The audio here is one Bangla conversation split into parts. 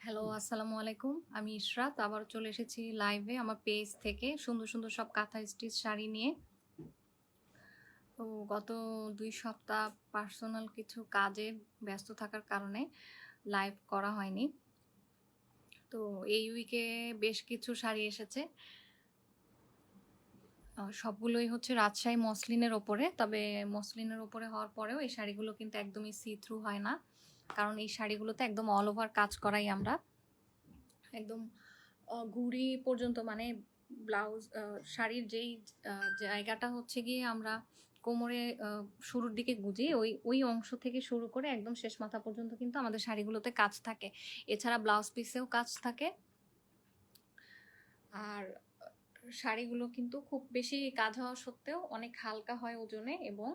হ্যালো, আসসালামু আলাইকুম। আমি ইশরাত আবার চলে এসেছি লাইভে আমার পেজ থেকে সুন্দর, সুন্দর সব কাঁথা স্টিচ শাড়ি নিয়ে। তো গত ২ সপ্তাহ পার্সোনাল কিছু কাজে ব্যস্ত থাকার কারণে লাইভ করা হয়নি। তো এই উইকে বেশ কিছু শাড়ি এসেছে। সবগুলোই হচ্ছে রাজশাহী মসলিনের ওপরে। তবে মসলিনের ওপরে হওয়ার পরেও এই শাড়িগুলো কিন্তু একদমই সি থ্রু হয় না। কারণ এই শাড়িগুলোতে একদম অল ওভার কাজ করাই আমরা। একদম ঘুড়ি পর্যন্ত মানে ব্লাউজ শাড়ির যেই জায়গাটা হচ্ছে গিয়ে আমরা কোমরে শুরুর দিকে গুজি ওই অংশ থেকে শুরু করে একদম শেষ মাথা পর্যন্ত কিন্তু আমাদের শাড়িগুলোতে কাজ থাকে। এছাড়া ব্লাউজ পিসেও কাজ থাকে। আর শাড়িগুলো কিন্তু খুব বেশি কাজ হওয়া সত্ত্বেও অনেক হালকা হয় ওজনে এবং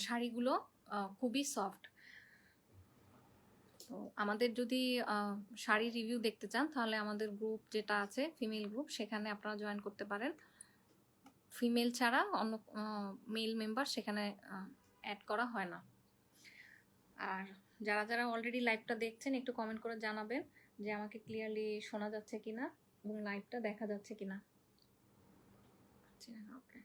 শাড়িগুলো খুবই সফট। তো আমাদের যদি শাড়ি রিভিউ দেখতে চান তাহলে আমাদের গ্রুপ যেটা আছে ফিমেল গ্রুপ সেখানে আপনারা জয়েন করতে পারেন। ফিমেল ছাড়া অন্য মেল মেম্বার সেখানে অ্যাড করা হয় না। আর যারা যারা অলরেডি লাইভটা দেখছেন একটু কমেন্ট করে জানাবেন যে আমাকে ক্লিয়ারলি শোনা যাচ্ছে কিনা এবং লাইভটা দেখা যাচ্ছে কিনা। ওকে,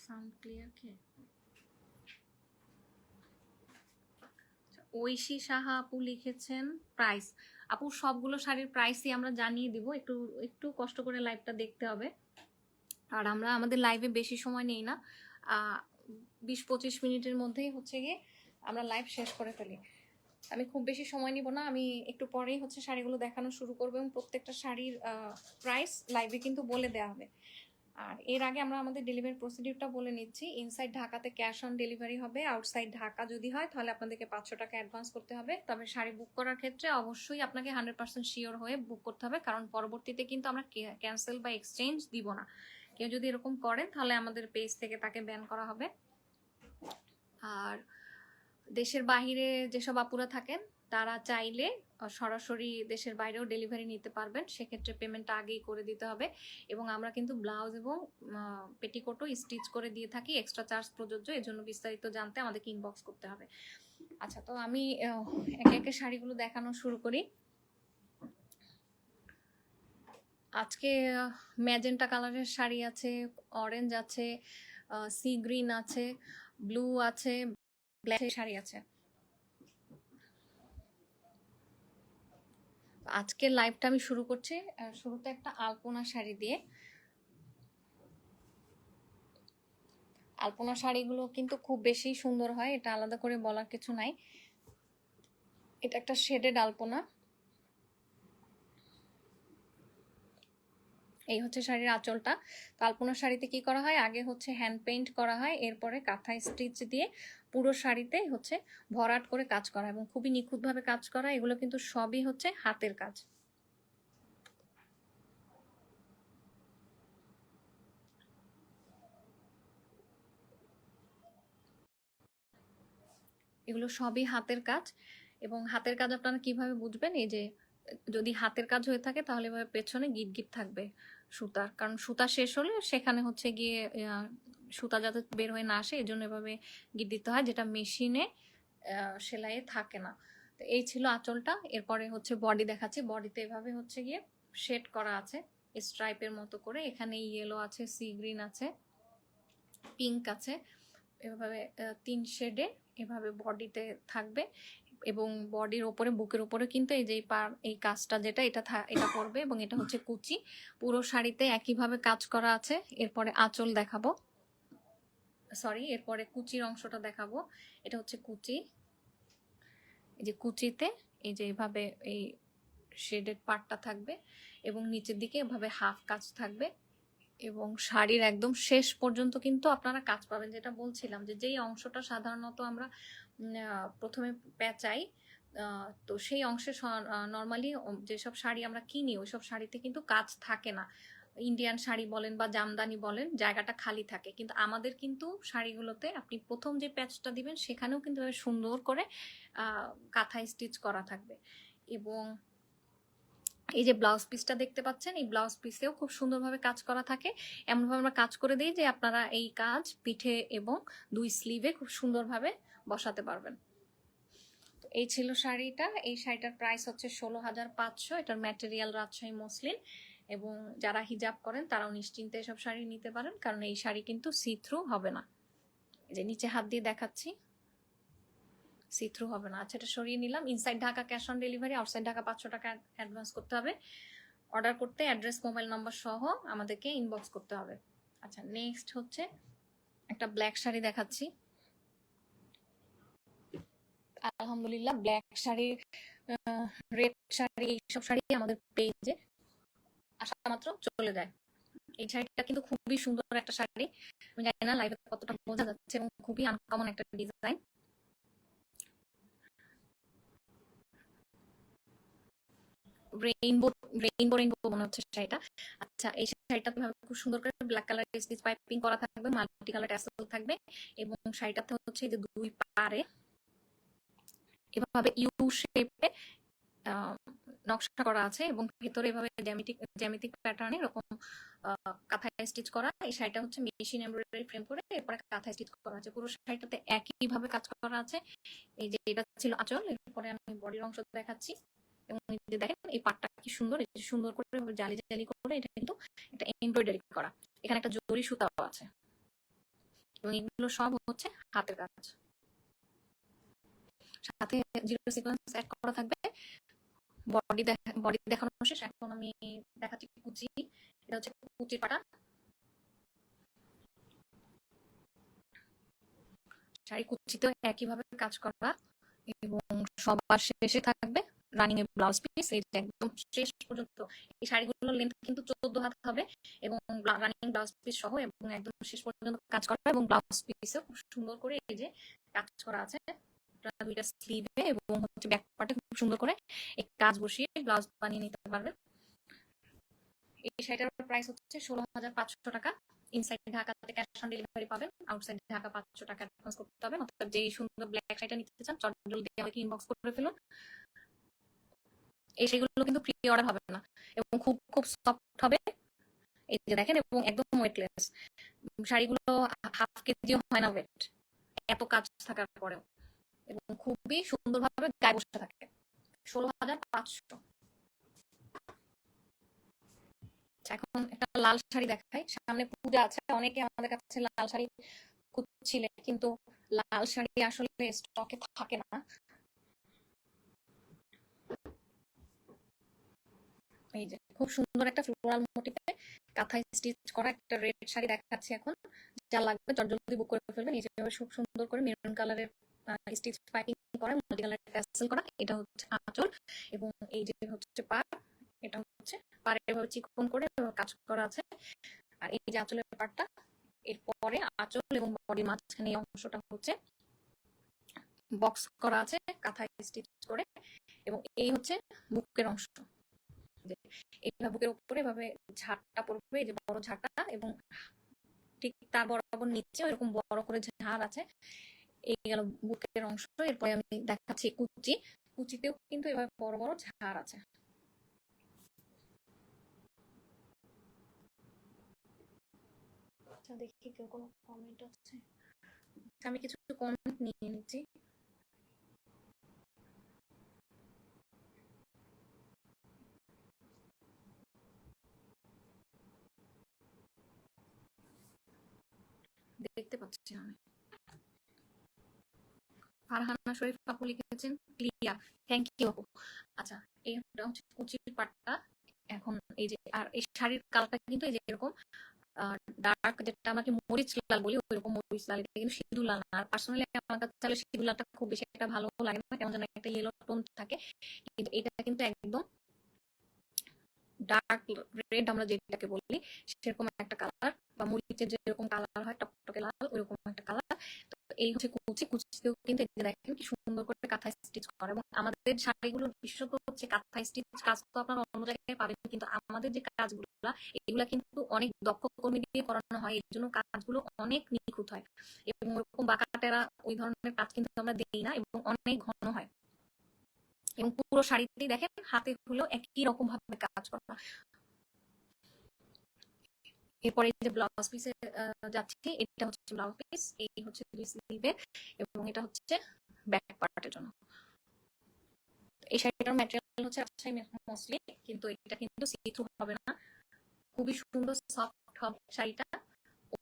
সাউন্ড ক্লিয়ার কি? ঐশী সাহা আপু লিখেছেন প্রাইস। আপু সবগুলো শাড়ির প্রাইসই আমরা জানিয়ে দিব, একটু একটু কষ্ট করে লাইভটা দেখতে হবে। আর আমরা আমাদের লাইভে বেশি সময় নেই না, ২০-২৫ মিনিটের মধ্যেই হচ্ছে গিয়ে আমরা লাইভ শেষ করে ফেলি। আমি খুব বেশি সময় নিব না, আমি একটু পরেই হচ্ছে শাড়িগুলো দেখানো শুরু করবো এবং প্রত্যেকটা শাড়ির প্রাইস লাইভে কিন্তু বলে দেওয়া হবে। আর এর আগে আমরা আমাদের ডেলিভারি প্রসিডিউরটা বলে নিচ্ছি। ইনসাইড ঢাকাতে ক্যাশ অন ডেলিভারি হবে। আউটসাইড ঢাকা যদি হয় তাহলে আপনাদেরকে ৫০০ টাকা অ্যাডভান্স করতে হবে। তবে শাড়ি বুক করার ক্ষেত্রে অবশ্যই আপনাকে 100% শিওর হয়ে বুক করতে হবে, কারণ পরবর্তীতে কিন্তু আমরা ক্যান্সেল বা এক্সচেঞ্জ দিব না। কেউ যদি এরকম করেন তাহলে আমাদের পেজ থেকে তাকে ব্যান করা হবে। আর দেশের বাহিরে যেসব আপুরা থাকেন তারা চাইলে সরাসরি দেশের বাইরেও ডেলিভারি নিতে পারবেন। সেক্ষেত্রে পেমেন্টটা আগেই করে দিতে হবে এবং আমরা কিন্তু ব্লাউজ এবং পেটিকোটও স্টিচ করে দিয়ে থাকি, এক্সট্রা চার্জ প্রযোজ্য। এর জন্য বিস্তারিত জানতে আমাদেরকে ইনবক্স করতে হবে। আচ্ছা, তো আমি একে একে শাড়িগুলো দেখানো শুরু করি। আজকে ম্যাজেন্টা কালারের শাড়ি আছে, অরেঞ্জ আছে, সি গ্রিন আছে, ব্লু আছে, ব্ল্যাক শাড়ি আছে। আজকের লাইভটা আমি শুরু করছি শুরুতে একটা আলপনা শাড়ি দিয়ে। আলপনা শাড়িগুলো কিন্তু খুব বেশি সুন্দর হয়, এটা আলাদা করে বলার কিছু নাই। এটা একটা শেডেড আলপনা। এই হচ্ছে শাড়ির আঁচলটা। তো আলপনা শাড়িতে কি করা হয়, আগে হচ্ছে হ্যান্ড পেইন্ট করা হয়, এরপরে কাঁথায় স্টিচ দিয়ে পুরো শাড়িতে হচ্ছে ভরাট করে কাজ করা এবং খুবই নিখুঁতভাবে কাজ করা। এগুলো কিন্তু সবই হচ্ছে হাতের কাজ। এগুলো সবই হাতের কাজ এবং হাতের কাজ আপনারা কিভাবে বুঝবেন, এই যে যদি হাতের কাজ হয়ে থাকে তাহলে এভাবে পেছনে গিট গিট থাকবে সুতার, কারণ সুতা শেষ হলে সেখানে হচ্ছে গিয়ে সুতা যাতে বের হয়ে না আসে এই জন্য এভাবে গিট দিতে হয়, যেটা মেশিনে সেলাইয়ে থাকে না। তো এই ছিল আঁচলটা। এরপরে হচ্ছে বডি দেখাচ্ছি। বডিতে এভাবে হচ্ছে গিয়ে শেড করা আছে স্ট্রাইপের মতো করে। এখানে ইয়েলো আছে, সি গ্রিন আছে, পিঙ্ক আছে, এভাবে ৩ শেডে এভাবে বডিতে থাকবে এবং বডির ওপরে বুকের ওপরে কিন্তু এই যে এই কাজটা যেটা এটা করবে এবং এটা হচ্ছে কুচি। পুরো শাড়িতে একইভাবে কাজ করা আছে। এরপরে আঁচল দেখাবো, সরি এরপরে কুচির অংশটা দেখাবো। এটা হচ্ছে কুচি। এই যে কুচিতে এই যে এভাবে এই শেডেড পার্টটা থাকবে এবং নিচের দিকে এভাবে হাফ কাজ থাকবে এবং শাড়ির একদম শেষ পর্যন্ত কিন্তু আপনারা কাজ পাবেন। যেটা বলছিলাম যে যেই অংশটা সাধারণত আমরা প্রথমে পেঁচাই, তো সেই অংশে নর্মালি যেসব শাড়ি আমরা কিনি ওইসব শাড়িতে কিন্তু কাজ থাকে না। ইন্ডিয়ান শাড়ি বলেন বা জামদানি বলেন, জায়গাটা খালি থাকে, কিন্তু আমাদের কিন্তু শাড়িগুলোতে আপনি প্রথম যে প্যাচটা দিবেন সেখানেও কিন্তু সুন্দর করে কাঁথায় স্টিচ করা থাকবে এবং এই যে ব্লাউজ পিসটা দেখতে পাচ্ছেন, এই ব্লাউজ পিসেও খুব সুন্দরভাবে কাজ করা থাকে। এমনভাবে আমরা কাজ করে দিই যে আপনারা এই কাজ পিঠে এবং 2 স্লিভে খুব সুন্দরভাবে বসাতে পারবেন। তো এই ছিল শাড়িটা। এই শাড়িটার প্রাইস হচ্ছে 16,500। এটার ম্যাটেরিয়াল রাজশাহী মসলিন, এবং যারা হিজাব করেন তারাও নিশ্চিন্তে এসব শাড়ি নিতে পারেন, কারণ এই শাড়ি কিন্তু সি থ্রু হবে না। এই যে নিচে হাত দিয়ে দেখাচ্ছি, সি থ্রু হবে না। আচ্ছা, এটা সরিয়ে নিলাম। Inside Dhaka cash on delivery, outside Dhaka 500 টাকা অ্যাডভান্স করতে হবে। অর্ডার করতে অ্যাড্রেস, মোবাইল নাম্বার সহ আমাদেরকে ইনবক্স করতে হবে। আচ্ছা, নেক্সট হচ্ছে একটা ব্ল্যাক শাড়ি দেখাচ্ছি। আলহামদুলিল্লাহ, ব্ল্যাক শাড়ি, রেড শাড়ি, এইসব শাড়ি আমাদের পেজে আসা মাত্র চলে যায়। এই শাড়িটা কিন্তু খুবই সুন্দর একটা শাড়ি। আমি জানি না লাইভে কতটা বোঝা যাচ্ছে, এবং খুবই আনকমন একটা ডিজাইন। রেইনবো রেইনবো রেইনবো মনে হচ্ছে শাড়িটা। আচ্ছা, এই শাড়িটা খুব সুন্দর করে ব্ল্যাক কালার স্টিচ পাইপিং করা থাকবে, মাল্টি কালার ট্যাসেল থাকবে, এবং শাড়িটাতে হচ্ছে যে দুই পারে এভাবে ইউ শেপে নকশা করা আছে, এবং ভেতরে এভাবে জ্যামিতিক প্যাটার্নে এরকম কাঁথায় স্টিচ করা। এই শাড়িটা হচ্ছে মেশিন এমব্রয়ডারি ফ্রেম করে এরপরে কাঁথায় স্টিচ করা আছে। পুরো শাড়িটাতে একই ভাবে কাজ করা আছে। এই যে এটা ছিল আঁচল, এরপরে আমি বডির অংশ দেখাচ্ছি। এবং এই যে দেখেন এই পাটটা কি সুন্দর, এই যে সুন্দর করে জালি জালি করে এটা কিন্তু একটা এমব্রয়ডারি করা। এখানে একটা জরি সুতাও আছে, এবং এগুলো সব হচ্ছে হাতের কাজ। সাথে জিরো সিকোয়েন্স অ্যাড করা থাকবে। বডি দেখানো শেষ, এখন আমি দেখাচ্ছি কুচি। এটা হচ্ছে কুচির পাটা। শাড়ি কুচিতেও একইভাবে কাজ করা, এবং সবার শেষে থাকবে রানিং এর ব্লাউজ পিস। এই যে একদম শেষ পর্যন্ত এই শাড়িগুলোর লেন্থ কিন্তু 14 হাত হবে, এবং রানিং ব্লাউজ পিস সহ, এবং একদম শেষ পর্যন্ত কাজ করা, এবং ব্লাউজ পিসে খুব সুন্দর করে এই যে কাজ করা আছে দুইটা স্লিভে, এবং হচ্ছে ব্যাক পার্টে খুব সুন্দর করে এই কাজ বসিয়ে ব্লাউজ বানিয়ে নিতে পারবেন। এই শাড়িটার প্রাইস হচ্ছে 16,500 টাকা। ইনসাইড ঢাকাতে ক্যাশ অন ডেলিভারি পাবেন, আউটসাইড ঢাকা 500 টাকা অ্যাডভান্স করতে হবে। অর্থাৎ যেই সুন্দর ব্ল্যাক শাড়িটা নিতে চান জলদি আমাকে ইনবক্স করে ফেলুন। এই শাড়িগুলো কিন্তু প্রি অর্ডার হবে না, এবং খুব খুব সফট হবে। এই যে দেখেন, এবং একদম ওয়েটলেস। শাড়িগুলো হাফ কেজিও হয় না ওয়েট, এত কাজ থাকার পরেও, এবং খুবই সুন্দরভাবে গায়ে বসে থাকে। 16,500। এখন একটা লাল শাড়ি দেখাই। সামনে পূজা আছে, অনেকে আমাদের কাছে লাল শাড়ি খুঁজছিলেন, কিন্তু লাল শাড়ি আসলে স্টকে থাকে না। এই যে খুব সুন্দর একটা ফ্লোরাল মোটিভে কাঁথায় স্টিচ করা একটা রেড শাড়ি দেখাচ্ছি এখন। যা লাগবে জলদি বুক করে ফেলবেন। এই যেভাবে খুব সুন্দর করে মেরুন কালারের স্টিচ পাইপিং করা, মাল্টি কালারের ট্যাসেল করা। এটা হচ্ছে আঁচল, এবং এই যে হচ্ছে পাড়, এটা হচ্ছে পাড়ে এভাবে চিকন করে কাজ করা আছে। আর এই যে আঁচলের পাড়টা, এরপরে আঁচল এবং বডির মাঝখানে এই অংশটা হচ্ছে বক্স করা আছে কাঁথায় স্টিচ করে, এবং এই হচ্ছে বুকের অংশ। এইভাবে বুকের উপরে এভাবে ঝাড়টা পড়বে, এই যে বড় ঝাড়টা, এবং ঠিক তার বরাবর নিচে এরকম বড় করে ঝাড় আছে। এই গেল বুকের অংশ। এরপরে আমি দেখাচ্ছি কুচি। কুচিতেও কিন্তু এভাবে বড় বড় ঝাড় আছে। আচ্ছা, দেখি কেউ কোনো কমেন্ট আছে। আমি কিছু কমেন্ট নিয়ে নিচ্ছি। দেখতে পাচ্ছি আমি। ফারহানা শরীফ আপু লিখেছেন ক্লিয়ার, থ্যাংক ইউ আপু। আচ্ছা, এইটা হচ্ছে কুচির পাটটা। এখন এই যে, আর এই শাড়ির কালারটা কিন্তু এই যে এরকম ডার্ক, যেটা আমাকে মরিচ লাল বলি, ওইরকম মরিচ লাল। এটা কিন্তু সিঁদুর লাল না। আর পার্সোনালি আমার কাছে তাহলে সিঁদুর লালটা খুব বেশি একটা ভালো লাগে না, কেমন যেন একটা ইয়েলো টোন থাকে। কিন্তু এটা কিন্তু একদম ডার্ক রেড আমরা যেটাকে বলি, সেরকম একটা কালার, বা মরিচের যেরকম কালার হয় টকটকে লাল, ওইরকম একটা কালার। তো এই হচ্ছে কুচি। কুচিতেও কিন্তু দেখেন কি সুন্দর করে কাঁথা স্টিচ করা, এবং আমাদের শাড়িগুলোর বিশেষত হচ্ছে কাঁথা স্টিচ কাজ তো আপনারা অন্য জায়গায় পাবেন, কিন্তু আমাদের যে কাজগুলো এগুলা কিন্তু অনেক দক্ষ কর্মী দিয়ে করানো হয়, এর জন্য কাজগুলো অনেক নিখুঁত হয়, এবং ওরকম বাঁকাটেরা ওই ধরনের কাজ কিন্তু আমরা দিই না, এবং অনেক ঘন হয়। এবং পুরো শাড়িতেই দেখেন হাতে হলেও একই রকম ভাবে কাজ করা। এরপরে যে ব্লাউজ পিসে যাচ্ছি, এটা হচ্ছে ব্লাউজ পিস, এই হচ্ছে দুই স্লিভে এবং এটা হচ্ছে ব্যাক পার্টের জন্য। এই শাড়িটার ম্যাটেরিয়াল হচ্ছে রাজশাহী মসলিন, কিন্তু এটা কিন্তু সি থ্রু হবে না, খুবই সুন্দর সফট হবে শাড়িটা,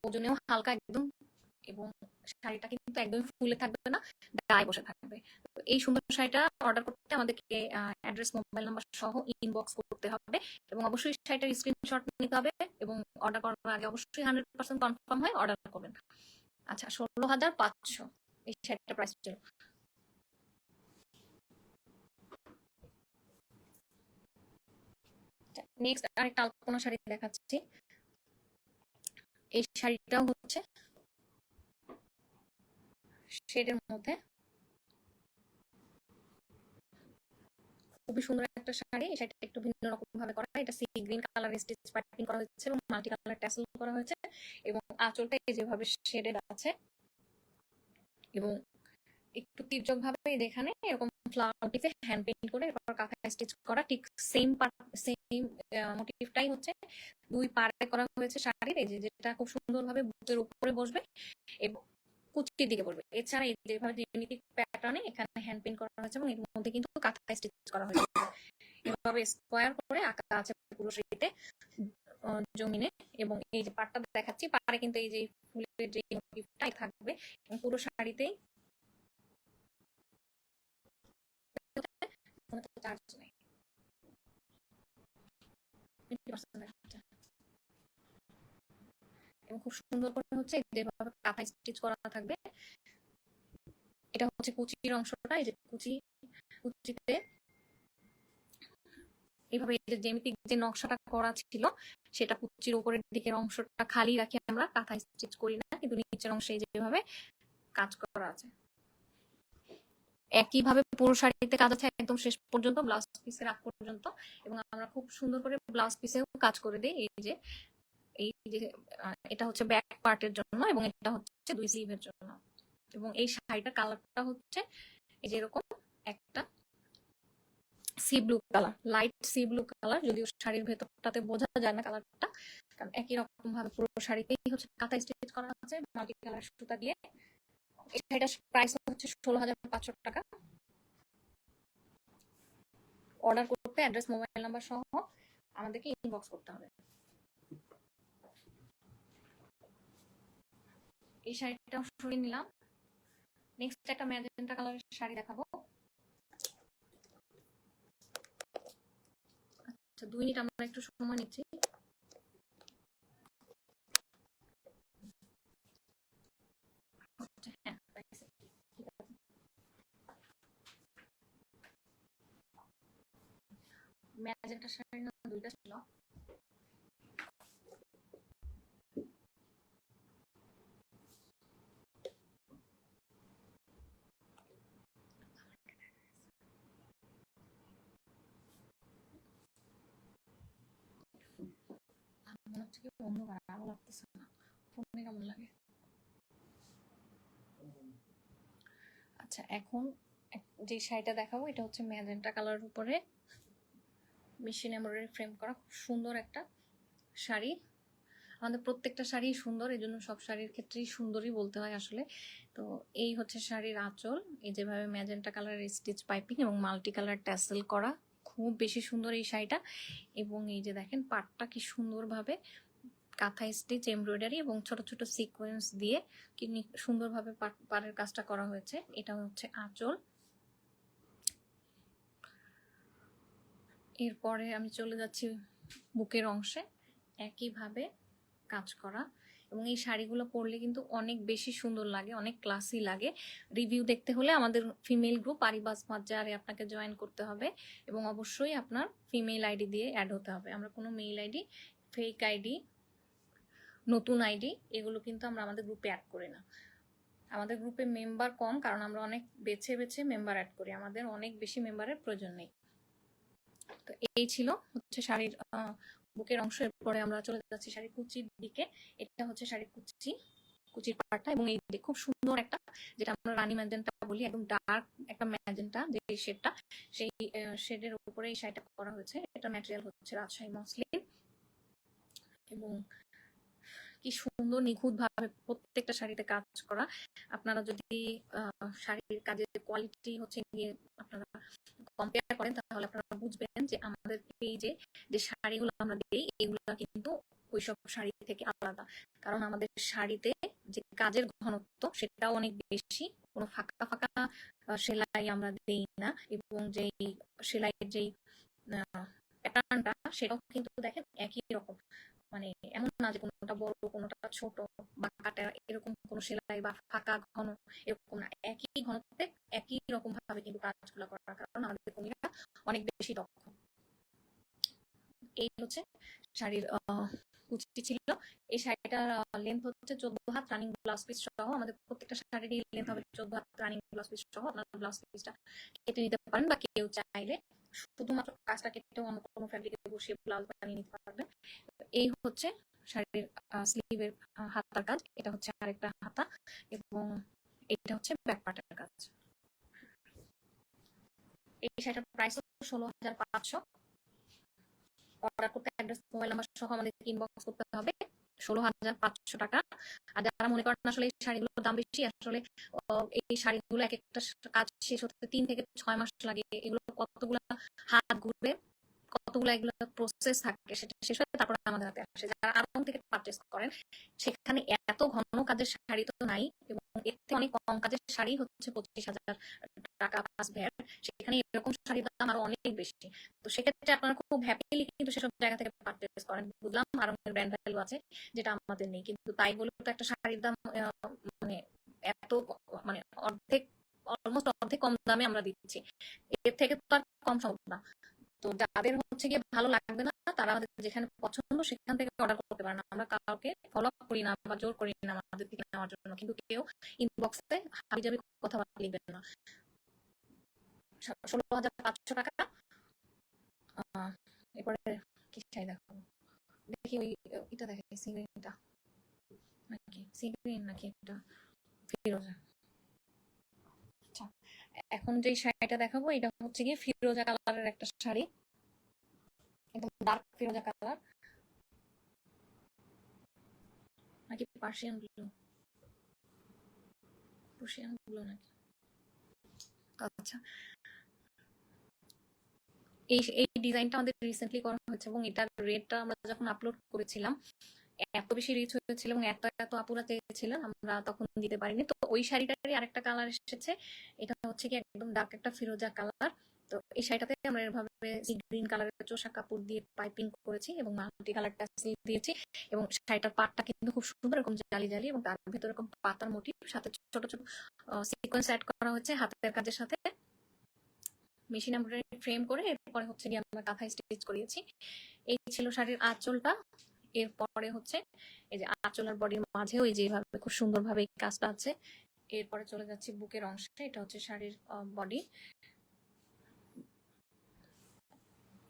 ওজনেও হালকা একদম, এবং শাড়িটা কিন্তু একদমই ফুলে থাকবে না, গায়ে বসে থাকবে। এই সুন্দর শাড়িটা অর্ডার করতে আমাদেরকে অ্যাড্রেস, মোবাইল নাম্বার সহ ইনবক্স করতে হবে এবং অবশ্যই শাড়িটার স্ক্রিনশট নিতে হবে এবং অর্ডার করার আগে অবশ্যই 100% কনফার্ম হয়ে অর্ডার করবেন। আচ্ছা, 16,500 এই শাড়িটার প্রাইস ছিল। নেক্সট আরেকটা আলপনা শাড়ি দেখাচ্ছি। এই শাড়িটাও হচ্ছে শেডের মধ্যে, খুবই সুন্দর একটা শাড়ি। এই শাড়িটা একটু ভিন্ন রকম ভাবে করা, এটা sea green colour stitch piping করা হয়েছে এবং মাল্টি কালার ট্যাসেল করা হয়েছে এবং আঁচলটা যেভাবে শেডেড আছে এবং একটু তির্যক ভাবে যেখানে এরকম ফ্লাওয়ার মোটিভে হ্যান্ড পেইন্ট করে এরপর কাঁথা স্টিচ করা, ঠিক সেম সেম মোটিভটাই হচ্ছে দুই পাড়ে করা হয়েছে শাড়ির, এই যেটা খুব সুন্দরভাবে বুকের উপরে বসবে এবং কুচির দিকে পড়বে। এছাড়া এই যেভাবে জ্যামিতিক প্যাটার্নে এখানে হ্যান্ড পেইন্ট করা হয়েছে এবং এর মধ্যে কিন্তু কাঁথা স্টিচ করা হয়েছে, এভাবে স্কোয়ার করে আঁকা আছে পুরো শাড়িতে জমিনে। এবং এই যে পাড়টা দেখাচ্ছি, পাড়ে কিন্তু এই যে ফুলের যে মোটিভটাই থাকবে এবং পুরো শাড়িতেই চার্জ নেই, 20% দেখাচ্ছে। এবং খুব সুন্দর করে হচ্ছে যেভাবে কাঁথা স্টিচ করা থাকবে। এটা হচ্ছে কুচির অংশটা, এই যে কুচিতে এইভাবে যে জ্যামিতিক যে নকশাটা করা ছিল সেটা কুচির উপরের দিকের অংশটা খালি রাখি আমরা, কাঁথা স্টিচ করি না, কিন্তু নিচের অংশে যেভাবে কাজ করা আছে একইভাবে পুরো শাড়িতে কাজ আছে একদম শেষ পর্যন্ত, ব্লাউজ পিসের আগ পর্যন্ত। এবং আমরা খুব সুন্দর করে ব্লাউজ পিসেও কাজ করে দিই। এই যে এটা হচ্ছে ব্যাক পার্টের জন্য এবং এটা হচ্ছে দুই স্লিভের জন্য। এবং এই শাড়িটার কালারটা হচ্ছে এই যে এরকম একটা C blue colour, light C blue colour, যদিও শাড়ির ভেতরটাতে বোঝা যায় না কালারটা, কারণ একই রকম ভাবে পুরো শাড়িতেই হচ্ছে কাঁথা স্টিচ করা আছে মাল্টি কালার সুতা দিয়ে। এই শাড়িটার প্রাইস হচ্ছে 16,500 টাকা। অর্ডার করতে অ্যাড্রেস, মোবাইল নাম্বার সহ আমাদেরকে ইনবক্স করতে হবে। এই শাড়িটা সরিয়ে নিলাম। নেক্সট একটা ম্যাজেন্টা কালারের শাড়ি দেখাবো। আচ্ছা, 2 মিনিট আমরা একটু সময় নিচ্ছি। হ্যাঁ, ম্যাজেন্টা শাড়ি না দুইটা ছিল। মনে হচ্ছে কি অন্ধকার, আলো লাগতেছে না, ফোনে কেমন লাগে। আচ্ছা, এখন যে শাড়িটা দেখাবো এটা হচ্ছে ম্যাজেন্টা কালার উপরে মেশিন এমব্রয়ডারি ফ্রেম করা, খুব সুন্দর একটা শাড়ি। আমাদের প্রত্যেকটা শাড়ি সুন্দর, এই জন্য সব শাড়ির ক্ষেত্রেই সুন্দরই বলতে হয় আসলে। তো এই হচ্ছে শাড়ির আঁচল, এই যেভাবে ম্যাজেন্টা কালারের স্টিচ পাইপিং এবং মাল্টি কালার ট্যাসেল করা, খুব বেশি সুন্দর এই শাড়িটা। এবং এই যে দেখেন পাটটা কি সুন্দরভাবে কাঁথা স্টিচ এমব্রয়ডারি এবং ছোট ছোট সিকোয়েন্স দিয়ে কি সুন্দরভাবে পাড়ের কাজটা করা হয়েছে। এটা হচ্ছে আঁচল। এরপরে আমি চলে যাচ্ছি বুকের অংশে, একইভাবে কাজ করা। এবং এই শাড়িগুলো পরলে কিন্তু অনেক বেশি সুন্দর লাগে, অনেক ক্লাসি লাগে। রিভিউ দেখতে হলে আমাদের ফিমেল গ্রুপ আরিবাস বাজারে আপনাকে জয়েন করতে হবে এবং অবশ্যই আপনার ফিমেল আইডি দিয়ে অ্যাড হতে হবে। আমরা কোনো মেল আইডি, ফেক আইডি, নতুন আইডি এগুলো কিন্তু আমরা আমাদের গ্রুপে অ্যাড করি না। আমাদের গ্রুপে মেম্বার কম, কারণ আমরা অনেক বেছে বেছে মেম্বার অ্যাড করি, আমাদের অনেক বেশি মেম্বারের প্রয়োজন নেই। তো এই ছিল হচ্ছে শাড়ির বুকের অংশ। এরপরে আমরা চলে যাচ্ছি শাড়ির কুচির দিকে। এটা হচ্ছে শাড়ির কুচি। কুচির পাড়টা, এবং এই যে খুব সুন্দর একটা, যেটা আমরা রানী ম্যাজেন্টা বলি, একদম ডার্ক একটা ম্যাজেন্টা যে শেডটা, সেই শেডের উপরে এই শাড়িটা করা হয়েছে। এটা ম্যাটেরিয়াল হচ্ছে রাজশাহী মসলিন, এবং কি সুন্দর নিখুঁত ভাবে প্রত্যেকটা শাড়িতে কাজ করা। আপনারা যদি শাড়ির কাজের কোয়ালিটি হচ্ছে গিয়ে আপনারা কম্পেয়ার করেন, তাহলে আপনারা বুঝবেন যে আমাদের পেজে যে শাড়িগুলো আমরা দিই এগুলো কিন্তু ওইসব শাড়ি থেকে আলাদা। কারণ আমাদের শাড়িতে যে কাজের ঘনত্ব সেটাও অনেক বেশি, কোনো ফাঁকা ফাঁকা সেলাই আমরা দিই না, এবং যেই সেলাইয়ের যেই প্যাটার্নটা সেটাও কিন্তু দেখেন একই রকম। মানে এমন না যে কোনোটা বড় কোনোটা ছোট বা কাটা, এরকম কোনো সেলাই বা ফাঁকা ঘন এরকম না, একই ঘনত্বে একই রকম ভাবে কিন্তু কাজগুলো করার কারণ আমাদের কর্মীরা অনেক বেশি দক্ষ। এই হচ্ছে শাড়ির কুচিটি ছিল। এই শাড়িটার লেন্থ হচ্ছে 14 হাত, রানিং ব্লাউজ পিস সহ। আমাদের প্রত্যেকটা শাড়িরই লেন্থ হবে 14 হাত, রানিং ব্লাউজ পিস সহ। আপনার ব্লাউজ পিসটা কেটে নিতে পারেন, বা কেউ চাইলে শুধুমাত্র কাজটা কেটে অন্য কোনো ফ্যাব্রিকে বসিয়ে ব্লাউজ বানিয়ে নিতে পারবেন। এই হচ্ছে শাড়ির স্লিভের হাতার কাজ। এটা হচ্ছে আরেকটা হাতা, এবং এটা হচ্ছে ব্যাক পার্টের কাজ। এই শাড়িটার প্রাইস 16,500। অর্ডার করতে অ্যাড্রেস, মোবাইল নাম্বার সহ আমাদের ইনবক্স করতে হবে। 16,500 টাকা। আর যারা মনে করেন আসলে এই শাড়িগুলোর দাম বেশি, আসলে এই শাড়িগুলো এক একটা কাজ শেষ হতে 3 থেকে 6 মাস লাগে। এগুলো কতগুলো হাত ঘুরবে, কতগুলো এগুলো প্রসেস থাকে, সেটা শেষ হয়ে তারপরে আমাদের হাতে আসে। যারা আড়ং থেকে পারচেস করেন সেখানে এত ঘন কাজের শাড়ি তো নাই, এবং এর থেকে অনেক কম কাজের শাড়ি হচ্ছে 25,000 টাকা প্লাস ভ্যাট। সেখানে এরকম শাড়ির দাম আরো অনেক বেশি। তো সেক্ষেত্রে আপনারা খুব হ্যাপিলি কিন্তু সেসব জায়গা থেকে পারচেস করেন। বুঝলাম আড়ংয়ের ব্র্যান্ড ভ্যালু আছে, যেটা আমাদের নেই, কিন্তু তাই বলে তো একটা শাড়ির দাম মানে এত, মানে অর্ধেক, অলমোস্ট অর্ধেক কম দামে আমরা দিচ্ছি। এর থেকে তো আর কম সম্ভব না। তো যাদের হচ্ছে গিয়ে ভালো লাগবে না, তারা আমাদের যেখানে পছন্দ সেখান থেকে অর্ডার করতে পারে না। আমরা কাউকে ফলো আপ করি না বা জোর করি না আমাদের থেকে নেওয়ার জন্য, কিন্তু কেউ ইনবক্সে হাবিজাবি কথাবার্তা লিখবেন না। 16,500 টাকা। এরপরে কি চাই দেখো, দেখি ওই এটা দেখে সিগ্রিনটা নাকি, সিগ্রিন নাকি এটা ফিরোজা। আচ্ছা, এখন যে শাড়িটা দেখাবো এটা হচ্ছে গিয়ে ফিরোজা কালারের একটা শাড়ি, একদম ডার্ক ফিরোজা কালার, নাকি পার্সিয়ান ব্লু, পার্সিয়ান ব্লু নাকি। আচ্ছা, এই এই ডিজাইনটা আমাদের রিসেন্টলি করা হয়েছে, এবং এটার রেটটা আমরা যখন আপলোড করেছিলাম এত বেশি রিচ হয়েছিল এবং এত এত আপুরা চেয়েছিলেন, আমরা তখন দিতে পারিনি। তো ওই শাড়িটারই আরেকটা কালার এসেছে, এটা হচ্ছে কি একদম ডার্ক একটা ফিরোজা কালার। তো এই শাড়িটাতে আমরা এভাবে গ্রিন কালারের চোষা কাপড় দিয়ে পাইপিং করেছি, এবং মাল্টি কালারটা স্লিভ দিয়েছি, এবং শাড়িটার পাটটা কিন্তু খুব সুন্দর এরকম জালি জালি, এবং তার ভিতরে এরকম পাতার মোটিভ, সাথে ছোট ছোট সিকোয়েন্স অ্যাড করা হয়েছে হাতের কাজের সাথে, মেশিন এমব্রয়ডারি ফ্রেম করে। এরপরে হচ্ছে গিয়ে আমরা কাঁথায় স্টিচ করিয়েছি। এই ছিল শাড়ির আঁচলটা। এরপরে হচ্ছে এই যে আঁচলের বডির মাঝেও এই যেভাবে খুব সুন্দরভাবে এই কাজটা আছে। এরপরে চলে যাচ্ছি বুকের অংশে, এটা হচ্ছে শাড়ির বডি।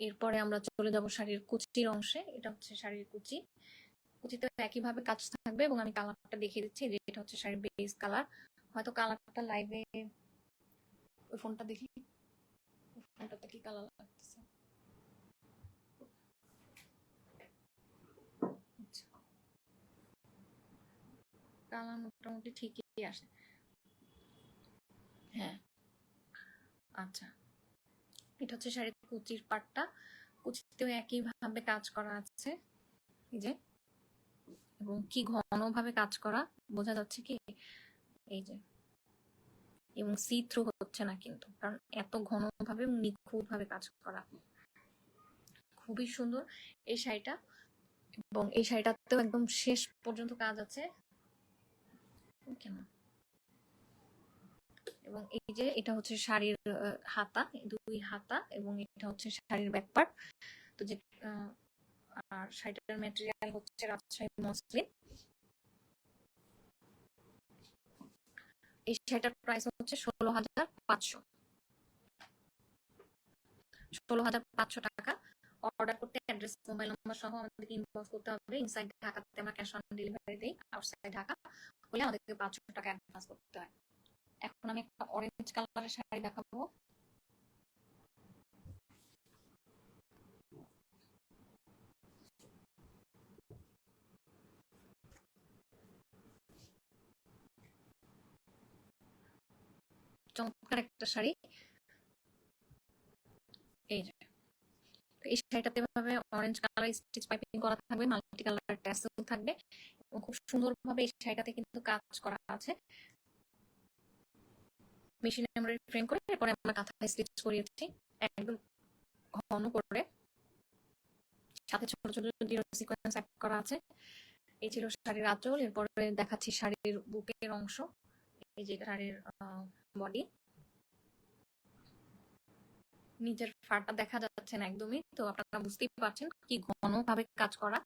এরপরে আমরা চলে যাব শাড়ির কুচির অংশে, এটা হচ্ছে শাড়ির কুচি। কুচিতে একইভাবে কাজ থাকবে, এবং আমি কালারটা দেখিয়ে দিচ্ছি যে এটা হচ্ছে শাড়ির বেস কালার। হয়তো কালারটা লাইভে, ওই ফোনটা দেখি, ফোনটাতে কি কালার লাগতেছে। কালার মোটামুটি ঠিকই আসে। হ্যাঁ, আচ্ছা, এটা হচ্ছে শাড়ির কুচির পাটটা। কুচিতেও একইভাবে কাজ করা আছে, এই যে, এবং কি ঘনভাবে কাজ করা, বোঝা যাচ্ছে কি, এই যে, এবং সি থ্রু হচ্ছে না কিন্তু, কারণ এত ঘনভাবে এবং নিখুঁত ভাবে কাজ করা। খুবই সুন্দর এই শাড়িটা, এবং এই শাড়িটাতেও একদম শেষ পর্যন্ত কাজ আছে। কেন, এবং এই যে এটা হচ্ছে শাড়ির হাতা, দুই হাতা, এবং এটা হচ্ছে শাড়ির ব্যাক পার্ট। তো যে আর শাড়িটার ম্যাটেরিয়াল হচ্ছে রাজশাহী মসলিন। এই শাড়িটার প্রাইস হচ্ছে 16,500। 16,500 টাকা। অর্ডার করতে অ্যাড্রেস, মোবাইল নাম্বার সহ আমাদেরকে ইনবক্স করতে হবে। ইনসাইড ঢাকাতে আমরা ক্যাশ অন ডেলিভারি দিই, আউটসাইড ঢাকা হলে আমাদেরকে 500 টাকা অ্যাডভান্স করতে হয়। এখন আমি একটা অরেঞ্জ কালারের শাড়ি দেখাবো। চমৎকার একটা শাড়ি। এই যে এই শাড়িটাতে এভাবে অরেঞ্জ কালার স্টিচ পাইপিং করা থাকবে, মাল্টি কালার ট্যাসেল থাকবে এবং খুব সুন্দরভাবে এই শাড়িটাতে কিন্তু কাজ করা আছে। মেশিনে আমরা ফ্রেম করে এরপরে আমরা কাঁথা স্টিচ করিয়েছি একদম ঘন করে, সাথে ছোট ছোট সিকোয়েন্স অ্যাড করা আছে। এই ছিল শাড়ির আঁচল। এরপরে দেখাচ্ছি শাড়ির বুকের অংশ। এই যে শাড়ির বডি, নিচের ফাড়টা দেখা যাচ্ছে না একদমই, তো আপনারা বুঝতেই পারছেন কি ঘন ভাবে কাজ করা,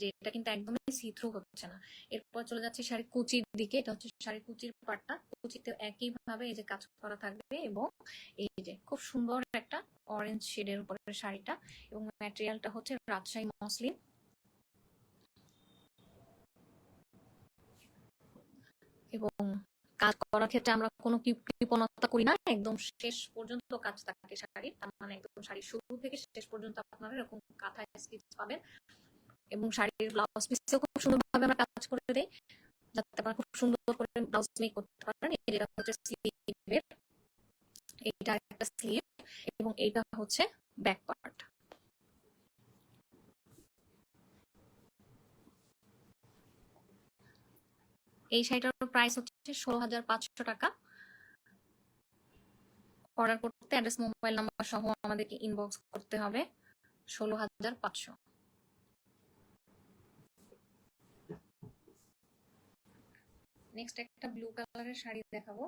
যে এটা কিন্তু একদমই সি থ্রু হচ্ছে না। এরপর চলে যাচ্ছে শাড়ির কুচির দিকে। এটা হচ্ছে শাড়ির কুচির পাটটা। কুচিতে একই ভাবে এই যে কাজ করা থাকবে এবং এই যে খুব সুন্দর একটা অরেঞ্জ শেডের উপরে শাড়িটা, এবং ম্যাটেরিয়ালটা হচ্ছে রাজশাহী মসলিন। এবং কাজ করার ক্ষেত্রে আমরা কোনো কৃপণতা করি না, একদম শেষ পর্যন্ত কাজ থাকে শাড়ির। তার মানে একদম শাড়ির শুরু থেকে শেষ পর্যন্ত আপনারা এরকম কাঁথা স্টিচ পাবেন। এবং শাড়ির ব্লাউজ পিসেও খুব সুন্দরভাবে আমরা কাজ করে দেই, যাতে আপনারা খুব সুন্দর করে ব্লাউজ মেক করতে পারেন। এটা হচ্ছে স্লিভের, এইটা একটা স্লিভ এবং এইটা হচ্ছে ব্যাক পার্ট। এই শাড়িটার প্রাইস হচ্ছে 16,500 টাকা। অর্ডার করতে অ্যাড্রেস, মোবাইল নাম্বার সহ আমাদেরকে ইনবক্স করতে হবে। 16,500। নেক্সট একটা ব্লু কালারের শাড়ি দেখাবো।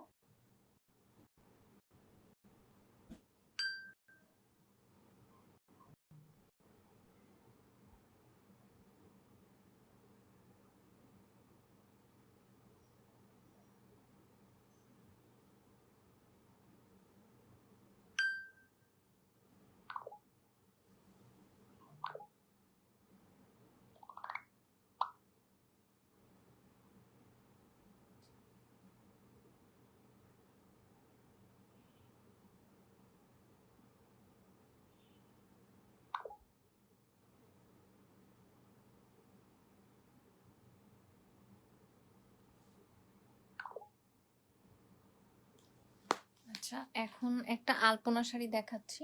আচ্ছা, এখন একটা আলপনা শাড়ি দেখাচ্ছি।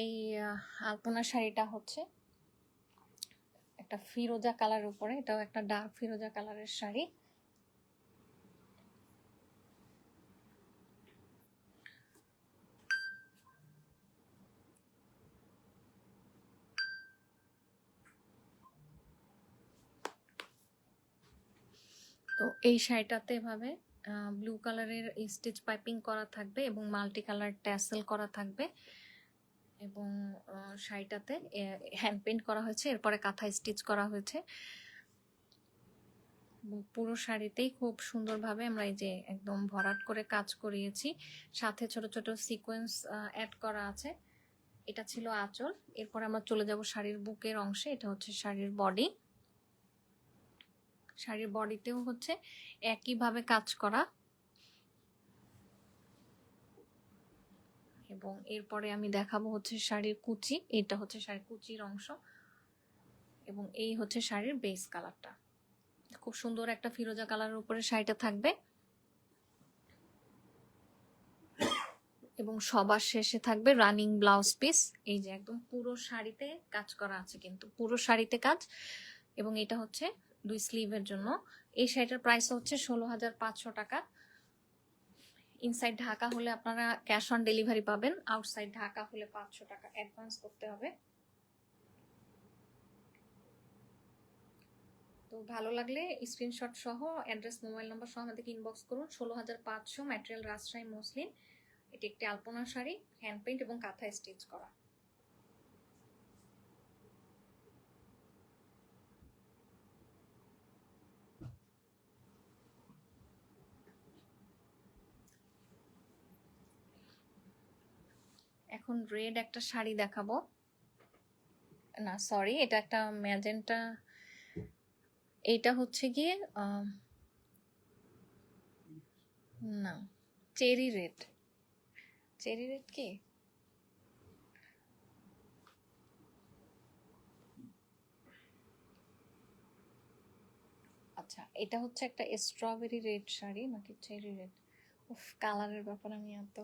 এই আলপনা শাড়িটা হচ্ছে একটা ফিরোজা কালার উপরে, এটাও একটা ডার্ক ফিরোজা কালারের শাড়ি। তো এই শাড়িটাতে এভাবে ব্লু কালারের স্টিচ পাইপিং করা থাকবে এবং মাল্টি কালার ট্যাসেল করা থাকবে, এবং শাড়িটাতে হ্যান্ড পেইন্ট করা হয়েছে, এরপরে কাঁথা স্টিচ করা হয়েছে। পুরো শাড়িতেই খুব সুন্দরভাবে আমরা এই যে একদম ভরাট করে কাজ করিয়েছি, সাথে ছোট ছোট সিকোয়েন্স অ্যাড করা আছে। এটা ছিল আঁচল। এরপর আমরা চলে যাব শাড়ির বুকের অংশে। এটা হচ্ছে শাড়ির বডি। শাড়ির বডিতেও হচ্ছে একইভাবে কাজ করা, এবং এরপরে আমি দেখাবো হচ্ছে শাড়ির কুচি। এটা হচ্ছে শাড়ির কুচির অংশ, এবং এই হচ্ছে শাড়ির বেস কালারটা। খুব সুন্দর একটা ফিরোজা কালারের উপরে শাড়িটা থাকবে, এবং সবার শেষে থাকবে রানিং ব্লাউজ পিস। এই যে একদম পুরো শাড়িতে কাজ করা আছে, কিন্তু পুরো শাড়িতে কাজ। এবং এটা হচ্ছে 2 স্লিভের জন্য। এই শাড়িটার প্রাইস হচ্ছে 16,500 টাকা। ইনসাইড ঢাকা হলে আপনারা ক্যাশ অন ডেলিভারি পাবেন, আউটসাইড ঢাকা হলে 500 টাকা অ্যাডভান্স করতে হবে। তো ভালো লাগলে স্ক্রিনশট সহ অ্যাড্রেস, মোবাইল নাম্বার সহ আমাদেরকে ইনবক্স করুন। 16,500, ম্যাটেরিয়াল রাজশাহী মসলিন। এটি একটি আলপনা শাড়ি, হ্যান্ড পেইন্ট এবং কাঁথা স্টিচ করা। এখন রেড একটা শাড়ি দেখাবো। না সরি, এটা একটা ম্যাজেন্টা। এইটা হচ্ছে গিয়ে না, চেরি রেড। চেরি রেড কি? আচ্ছা, এটা হচ্ছে একটা স্ট্রবেরি রেড শাড়ি নাকি চেরি রেড? উফ, কালারের ব্যাপার আমি এত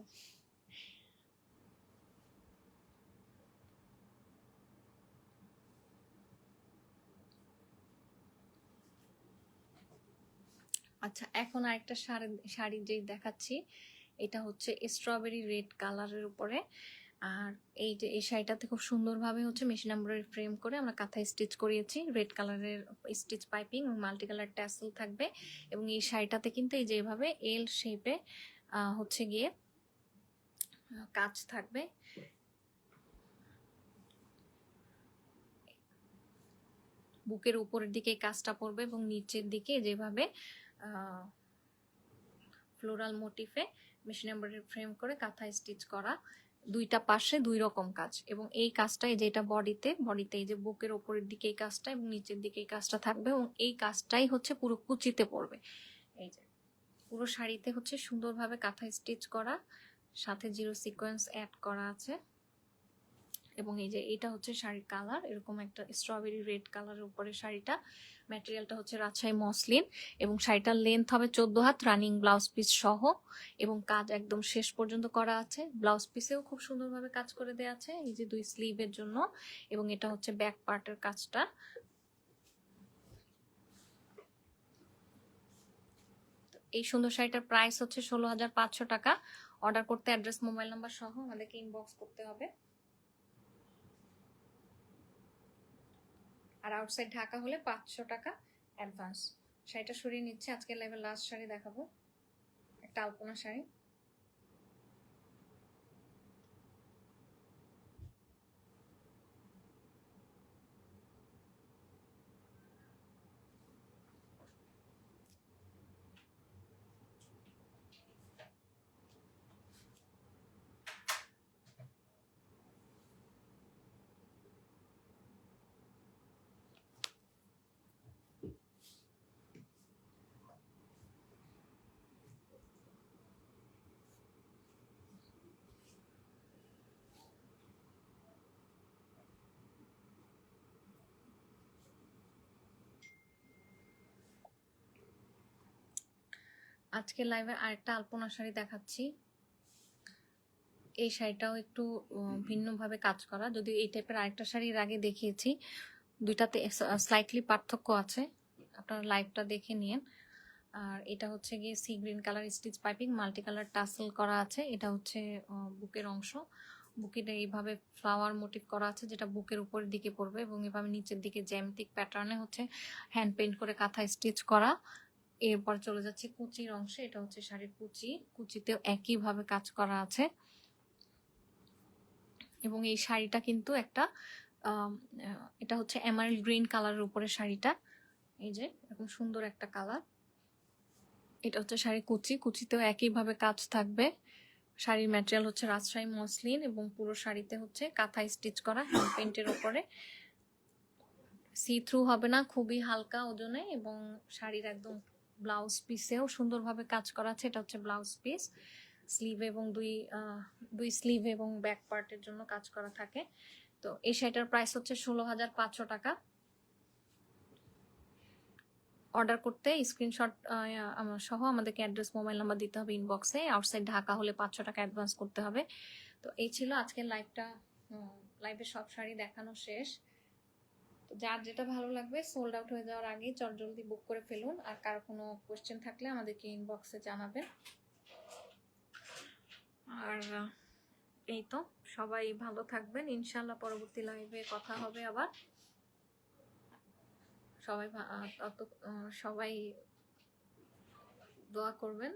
আচ্ছা, এখন আরেকটা শাড়ি শাড়ি যেই দেখাচ্ছি, এটা হচ্ছে স্ট্রবেরি রেড কালারের উপরে। আর এই যে এই শাড়িটাতে খুব সুন্দরভাবে হচ্ছে মেশিন এমব্রয়ডারি ফ্রেম করে আমরা কাঁথায় স্টিচ করিয়েছি। রেড কালারের স্টিচ পাইপিং এবং মাল্টি কালার ট্যাসেল থাকবে। এবং এই শাড়িটাতে কিন্তু এই যে এভাবে এল শেপে হচ্ছে গিয়ে কাজ থাকবে। বুকের উপরের দিকে এই কাজটা পড়বে এবং নিচের দিকে যেভাবে ফ্লোরাল মোটিফে মেশিন এমব্রয়ডারি ফ্রেম করে কাঁথায় স্টিচ করা। দুইটা পাশে দুই রকম কাজ, এবং এই কাজটা এই যেটা বডিতে এই যে বুকের ওপরের দিকে এই কাজটা এবং নিচের দিকে এই কাজটা থাকবে, এবং এই কাজটাই হচ্ছে পুরো কুচিতে পড়বে। এই যে পুরো শাড়িতে হচ্ছে সুন্দরভাবে কাঁথায় স্টিচ করা, সাথে জিরো সিকোয়েন্স অ্যাড করা আছে। এবং এই যে এটা হচ্ছে শাড়ির কালার, এরকম একটা স্ট্রবেরি রেড কালারের উপরে শাড়িটা। ম্যাটেরিয়ালটা হচ্ছে রাজশাহী মসলিন, এবং শাড়িটার লেন্থ হবে 14 হাত, রানিং ব্লাউজ পিস সহ, এবং কাজ একদম শেষ পর্যন্ত করা আছে। ব্লাউজ পিসেও খুব সুন্দরভাবে কাজ করে দেওয়া আছে এই যে দুই স্লিভের জন্য। এবং এটা হচ্ছে ব্যাক পার্টের কাজটা। এই সুন্দর শাড়িটার প্রাইস হচ্ছে 16,500 টাকা। অর্ডার করতে অ্যাড্রেস, মোবাইল নাম্বার সহ আমাদেরকে ইনবক্স করতে হবে। আর আউটসাইড ঢাকা হলে 500 টাকা অ্যাডভান্স। শাড়িটা সরিয়ে নিচ্ছে, আজকে লাইভে লাস্ট শাড়ি দেখাবো, একটা আলপনা শাড়ি। আজকে লাইভে আরেকটা আলপনা শাড়ি দেখাচ্ছি। এই শাড়িটাও একটু ভিন্নভাবে কাজ করা, যদি এই টাইপের আরেকটা শাড়ির আগে দেখিয়েছি, দুইটাতে স্লাইটলি পার্থক্য আছে, আপনারা লাইভটা দেখে নিন। আর এটা হচ্ছে গিয়ে sea green colour stitch piping, multi colour tassel করা আছে। এটা হচ্ছে বুকের অংশ, বুকেটা এইভাবে ফ্লাওয়ার মোটিভ করা আছে, যেটা বুকের উপরের দিকে পড়বে, এবং এভাবে নিচের দিকে জ্যামিতিক প্যাটার্নে হচ্ছে হ্যান্ড পেইন্ট করে কাঁথায় স্টিচ করা। এরপর চলে যাচ্ছে কুচির অংশে, এটা হচ্ছে শাড়ির কুচি, কুচিতেও একইভাবে কাজ করা আছে। এবং এই শাড়িটা কিন্তু একটা এটা হচ্ছে এমারেল্ড গ্রিন কালারের উপরে শাড়িটা, এই যে এরকম সুন্দর একটা কালার। এটা হচ্ছে শাড়ি কুচি, কুচিতেও একইভাবে কাজ থাকবে। শাড়ির ম্যাটেরিয়াল হচ্ছে রাজশাহী মসলিন, এবং পুরো শাড়িতে হচ্ছে কাঁথায় স্টিচ করা হ্যান্ড পেইন্টের ওপরে। সি থ্রু হবে না, খুবই হালকা ওজনে, এবং শাড়ির একদম ব্লাউজ পিসেও সুন্দরভাবে কাজ করা আছে। এটা হচ্ছে ব্লাউজ পিস, স্লিভ এবং দুই স্লিভ এবং ব্যাক পার্টের জন্য কাজ করা থাকে। তো এই শাড়িটার প্রাইস হচ্ছে 16,500 টাকা। অর্ডার করতে স্ক্রিনশট সহ আমাদেরকে অ্যাড্রেস, মোবাইল নাম্বার দিতে হবে ইনবক্সে। আউটসাইড ঢাকা হলে 500 টাকা অ্যাডভান্স করতে হবে। তো এই ছিল আজকের লাইভটা। লাইভে সব শাড়ি দেখানো শেষ। তো যার যেটা ভালো লাগবে সোল্ড আউট হয়ে যাওয়ার আগেই জলদি বুক করে ফেলুন। আর কারো কোনো কোয়েশ্চেন থাকলে আমাদেরকে ইনবক্সে জানাবেন। আর এই তো, সবাই ভালো থাকবেন, ইনশাল্লাহ পরবর্তী লাইভে কথা হবে আবার। সবাই সবাই দোয়া করবেন।